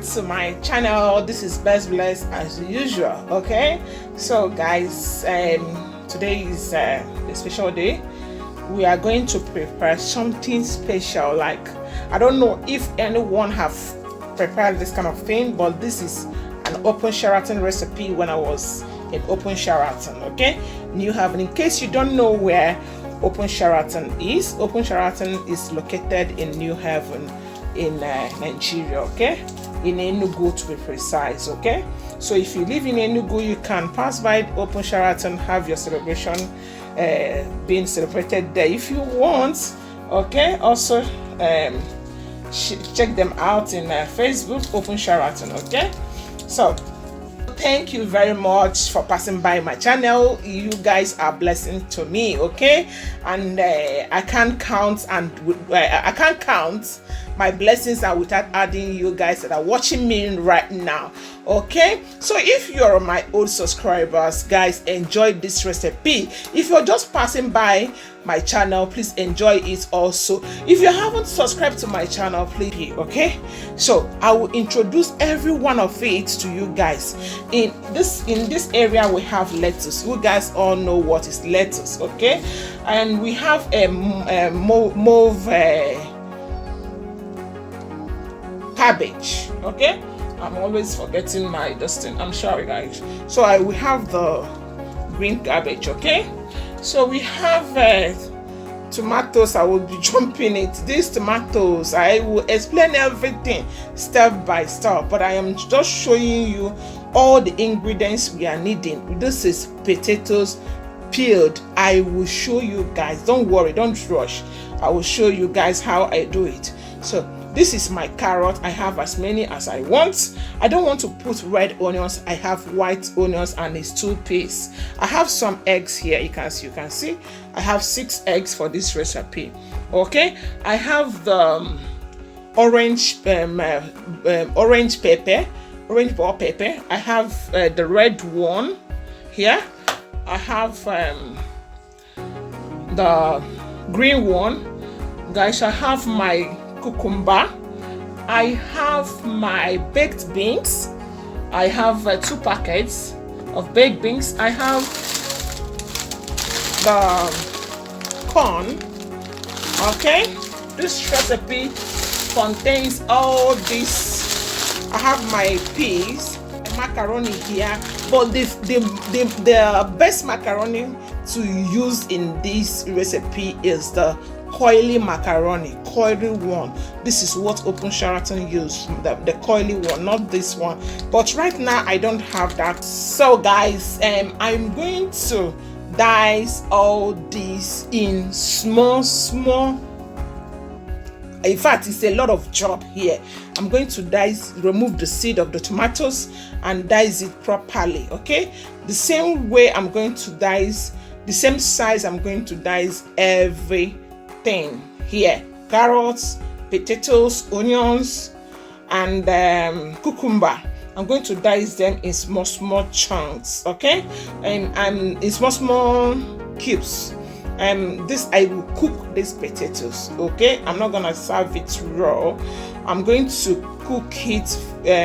to my channel. This is Best Blessed as usual. Okay, so guys, today is a special day. We are going to prepare something special. Like, I don't know if anyone have prepared this kind of thing, but this is an open Sheraton recipe when I was in Open Sheraton. Okay, New Haven. In case you don't know where Open Sheraton is located in New Haven in Nigeria. Okay, in Enugu to be precise. Okay, so if you live in Enugu, you can pass by Open Sheraton, have your celebration being celebrated there if you want. Okay, also check them out in Facebook, Open Sheraton. Okay, so thank you very much for passing by my channel. You guys are blessing to me. Okay, and I can't count my blessings are without adding you guys that are watching me right now. Okay, so if you're my old subscribers, guys, enjoy this recipe. If you're just passing by my channel, please enjoy it also. If you haven't subscribed to my channel, please. Okay, so I will introduce every one of it to you guys. In this area we have lettuce. You guys all know what is lettuce. Okay, and we have a mauve cabbage. Okay, I'm always forgetting my dusting. I'm sorry, guys. So we have the green cabbage. Okay, so we have tomatoes. I will be jumping it. These tomatoes, I will explain everything step by step, but I am just showing you all the ingredients we are needing. This is potatoes peeled. I will show you guys. Don't worry, don't rush. I will show you guys how I do it. So this is my carrot. I have as many as I want. I don't want to put red onions. I have white onions and it's 2 pieces. I have some eggs here. You can see I have 6 eggs for this recipe. Okay, I have the orange bell pepper. I have the red one here. I have the green one. Guys, I have my cucumber. I have my baked beans. I have 2 packets of baked beans. I have the corn. Okay, this recipe contains all this. I have my peas, macaroni here, but the best macaroni to use in this recipe is the coily macaroni, coily one. This is what Open Sheraton used, the coily one, not this one. But right now I don't have that. So guys, I'm going to dice all these in small. In fact, it's a lot of job here. I'm going to remove the seed of the tomatoes and dice it properly. Okay, the same way I'm going to dice, the same size I'm going to dice everything here: carrots, potatoes, onions, and cucumber. I'm going to dice them in small chunks. Okay, and in small cubes. This I will cook these potatoes. Okay, I'm not gonna serve it raw. I'm going to cook it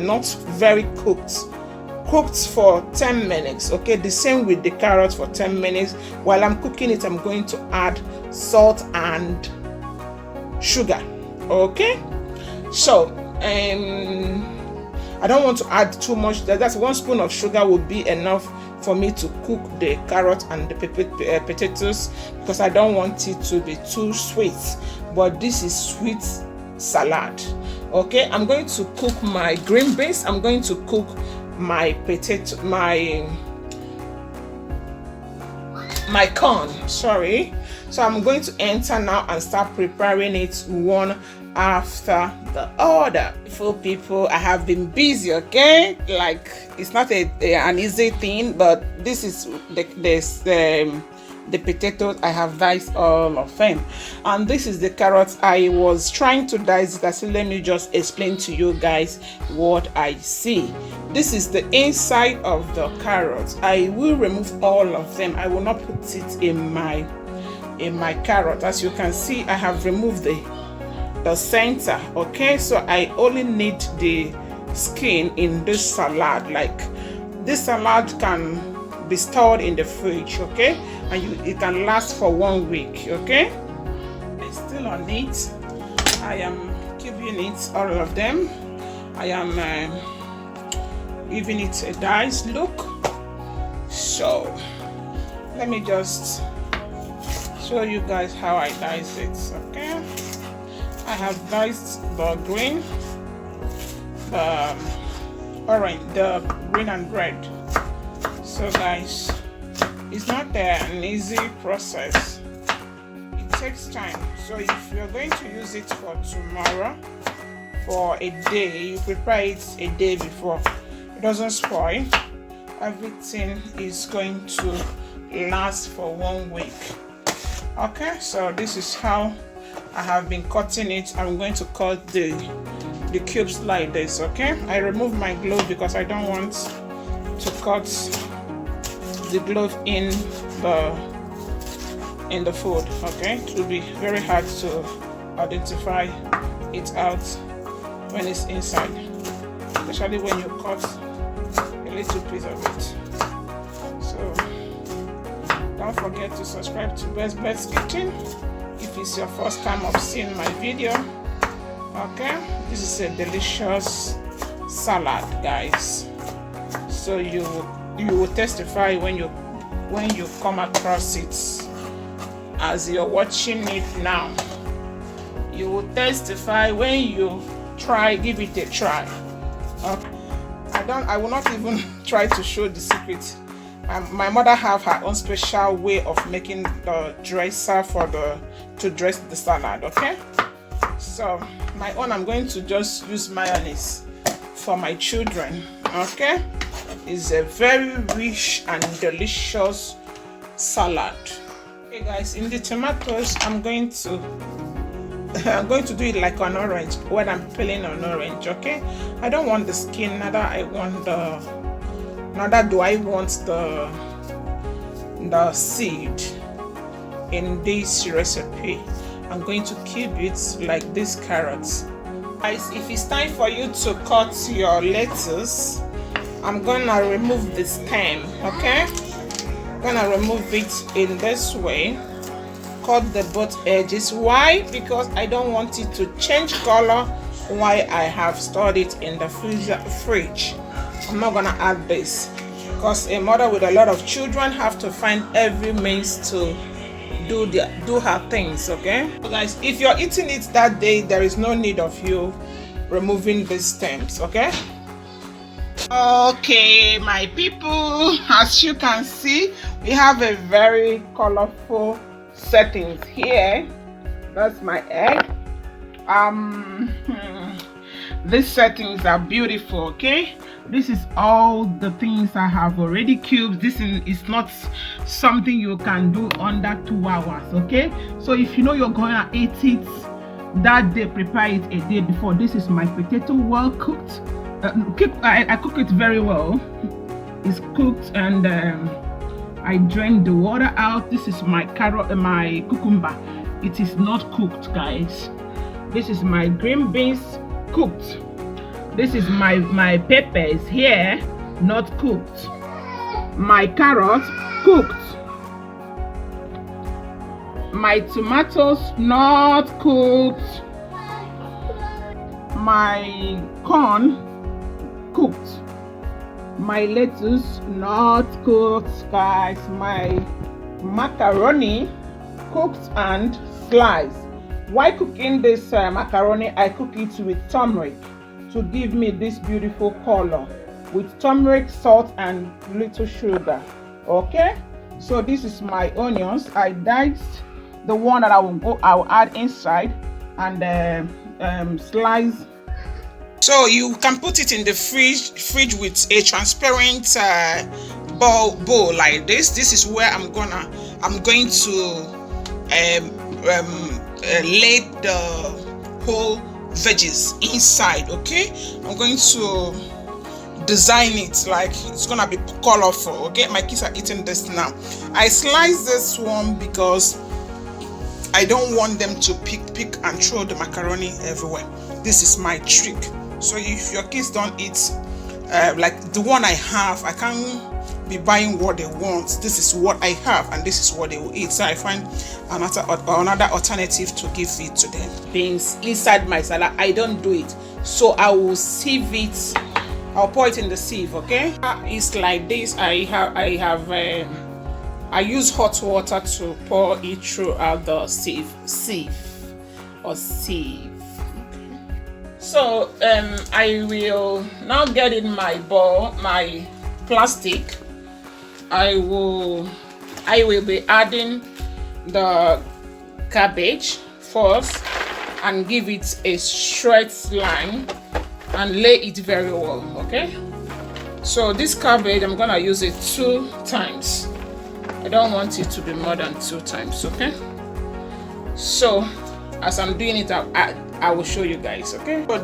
not very cooked for 10 minutes. Okay, the same with the carrots for 10 minutes. While I'm cooking it, I'm going to add salt and sugar. Okay, so I don't want to add too much. That's 1 spoon of sugar will be enough for me to cook the carrot and the potatoes, because I don't want it to be too sweet. But this is sweet salad. Okay, I'm going to cook my green beans. I'm going to cook my potato, my corn. Sorry. So I'm going to enter now and start preparing it one after the other. For people, I have been busy. Okay, like it's not an easy thing, but this is the potatoes. I have diced all of them, and this is the carrots. I was trying to dice it. I said, let me just explain to you guys what I see. This is the inside of the carrots. I will remove all of them. I will not put it in my carrot. As you can see, I have removed the center. Okay, so I only need the skin in this salad. Like, this salad can be stored in the fridge, okay, and it can last for 1 week, okay. It's still on it. I am giving it, all of them, I am giving it a diced look. So let me just show you guys how I dice it, okay. I have diced the green, the orange, the green and red. So guys, it's not an easy process. It takes time. So if you're going to use it for tomorrow, for a day, you prepare it a day before. It doesn't spoil. Everything is going to last for 1 week. Okay, so this is how I have been cutting it. I'm going to cut the cubes like this, okay. I remove my glove because I don't want to cut the glove in the food, okay. It will be very hard to identify it out when it's inside, especially when you cut a little piece of it. So don't forget to subscribe to Best Bet's Kitchen if it's your first time of seeing my video, okay. This is a delicious salad, guys. So you will testify when you come across it. As you're watching it now, you will testify when you give it a try. I will not even try to show the secret. My mother have her own special way of making the dresser to dress the salad, okay. So my own, I'm going to just use mayonnaise for my children, okay. It's a very rich and delicious salad. Okay guys, in the tomatoes, I'm going to do it like an orange when I'm peeling an orange, okay. I don't want the skin, neither do I want the seed in this recipe. I'm going to keep it like these carrots. Guys, if it's time for you to cut your lettuce, I'm gonna remove the stem, okay. I'm gonna remove it in this way, cut the both edges. Why? Because I don't want it to change color while I have stored it in the fridge. I'm not gonna add this because a mother with a lot of children have to find every means to do her things, okay. So guys, if you're eating it that day, there is no need of you removing these stems, okay. Okay, my people, as you can see, we have a very colorful settings here. That's my egg. These settings are beautiful, okay. This is all the things I have already cubed. This is not something you can do under 2 hours, okay. So if you know you're going to eat it that day, prepare it a day before. This is my potato, well cooked. I cook it very well. It's cooked, and I drained the water out. This is my carrot, my cucumber. It is not cooked, guys. This is my green beans, cooked. This is my peppers here, not cooked. My carrots, cooked. My tomatoes, not cooked. My corn, cooked. My lettuce, not cooked, guys. My macaroni, cooked and sliced. While cooking this macaroni, I cook it with turmeric to give me this beautiful color, with turmeric, salt, and little sugar, okay. So this is my onions. I diced the one that I will add inside, and slice. So you can put it in the fridge with a transparent bowl like this. This is where I'm going to lay the whole veggies inside, okay. I'm going to design it like it's gonna be colorful, okay. My kids are eating this now. I slice this one because I don't want them to pick and throw the macaroni everywhere. This is my trick. So if your kids don't eat like the one I have, I can't be buying what they want. This is what I have and this is what they will eat. So I find another alternative to give it to them. Beans inside my salad, I don't do it. So I will sieve it. I'll pour it in the sieve, okay? It's like this. I use hot water to pour it throughout the sieve. So I will now get in my bowl, my plastic. I will be adding the cabbage first and give it a straight line and lay it very well, okay? So this cabbage, I'm gonna use it 2 times. I don't want it to be more than 2 times, okay? So as I'm doing it, I will show you guys, okay? So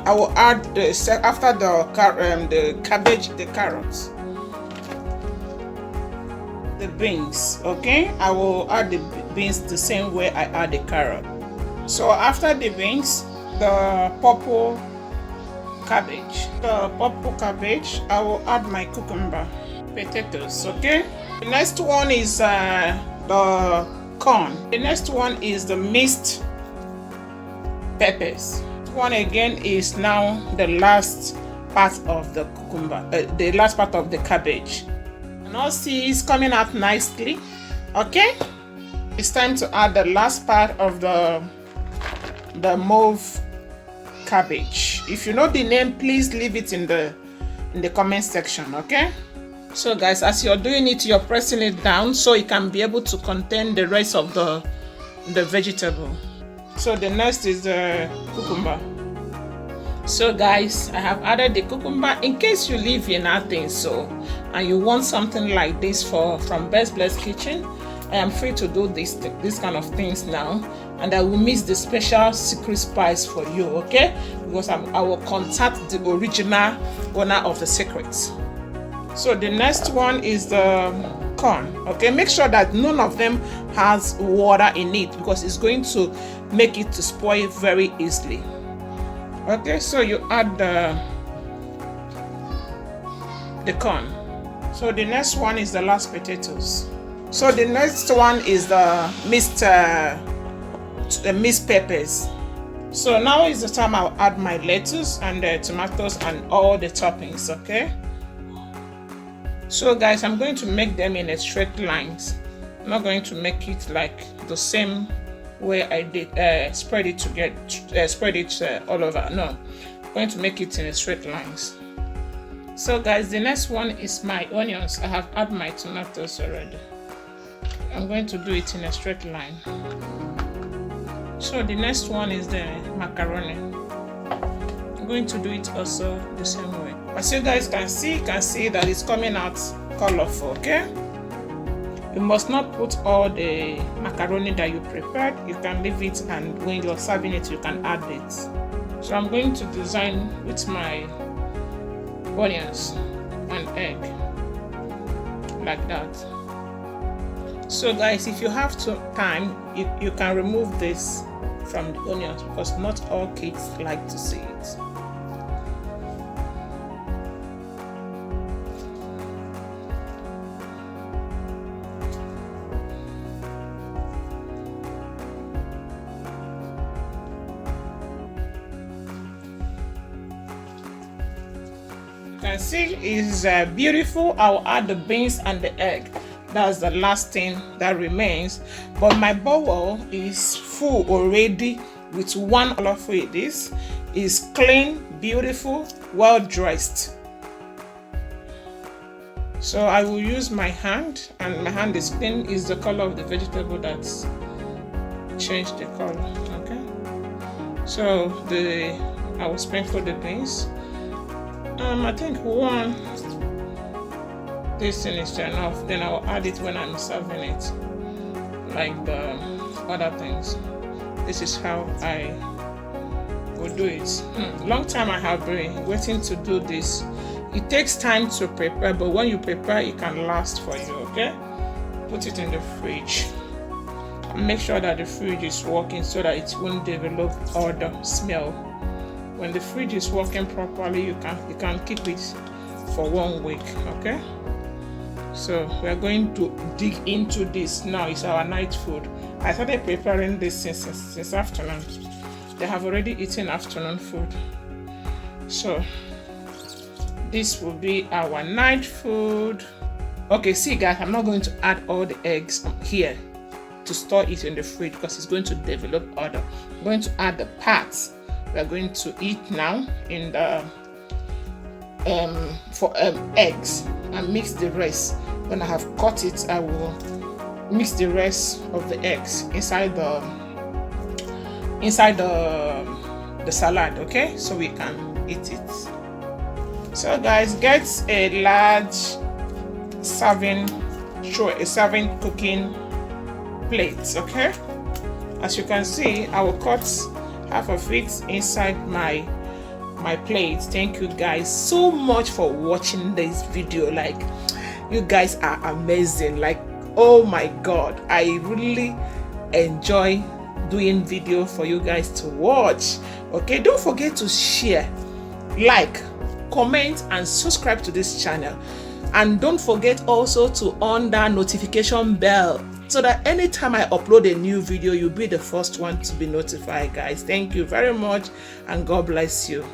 I will add after the cabbage, the carrots, the beans, okay? I will add the beans the same way I add the carrot. So after the beans, the purple cabbage, I will add my cucumber, potatoes, okay? The next one is the corn. The next one is the minced peppers. This one again is now the last part of the cucumber, the last part of the cabbage. And all see it's coming out nicely, okay? It's time to add the last part of the mauve cabbage. If you know the name, please leave it in the comment section, okay? So guys, as you're doing it, you're pressing it down so it can be able to contain the rest of the vegetable. So the next is the cucumber. So guys, I have added the cucumber. In case you live in Athens so and you want something like this from Best Blessed Kitchen, I am free to do this kind of things now, and I will mix the special secret spice for you, okay? Because I will contact the original owner of the secrets. So the next one is the corn, okay? Make sure that none of them has water in it because it's going to make it to spoil very easily. Okay, so you add the corn. So the next one is the last potatoes. So the next one is the mixed peppers. So now is the time I'll add my lettuce and the tomatoes and all the toppings, okay? So guys, I'm going to make them in a straight lines. I'm not going to make it like the same way I did spread it all over. No, I'm going to make it in a straight lines. So guys, the next one is my onions. I have added my tomatoes already. I'm going to do it in a straight line. So the next one is the macaroni. I'm going to do it also the same way. As you guys can see that it's coming out colorful, okay? You must not put all the macaroni that you prepared. You can leave it, and when you're serving it, you can add it. So I'm going to design with my onions and egg like that. So guys, if you have time, you can remove this from the onions because not all kids like to see it. You can see it's beautiful. I'll add the beans and the egg. That's the last thing that remains, but my bowl is full already with one colorful. This is clean, beautiful, well dressed. So I will use my hand, and my hand is clean. Is the color of the vegetable that's changed the color, okay? So I will sprinkle the beans. I think one this thing is enough. Then I'll add it when I'm serving it, like the other things. This is how I will do it. Long time I have been waiting to do this. It takes time to prepare, but when you prepare, it can last for you, okay? Put it in the fridge. Make sure that the fridge is working so that it won't develop odor, smell when the fridge is working properly, you can keep it for 1 week. Okay, so we are going to dig into this now. It's our night food. I started preparing this since afternoon. They have already eaten afternoon food, so this will be our night food. Okay, see guys, I'm not going to add all the eggs here to store it in the fridge because it's going to develop odor. I'm going to add the parts we are going to eat now in the eggs, and mix the rest. When I have cut it, I will mix the rest of the eggs inside the salad, okay, so we can eat it. So guys, get a large serving cooking plate. Okay, as you can see, I will cut half of it inside my plate. Thank you guys so much for watching this video. Like, you guys are amazing. Like, oh my god, I really enjoy doing video for you guys to watch. Okay, don't forget to share, like, comment and subscribe to this channel, and don't forget also to on that notification bell so that anytime I upload a new video, you'll be the first one to be notified. Guys, thank you very much, and God bless you.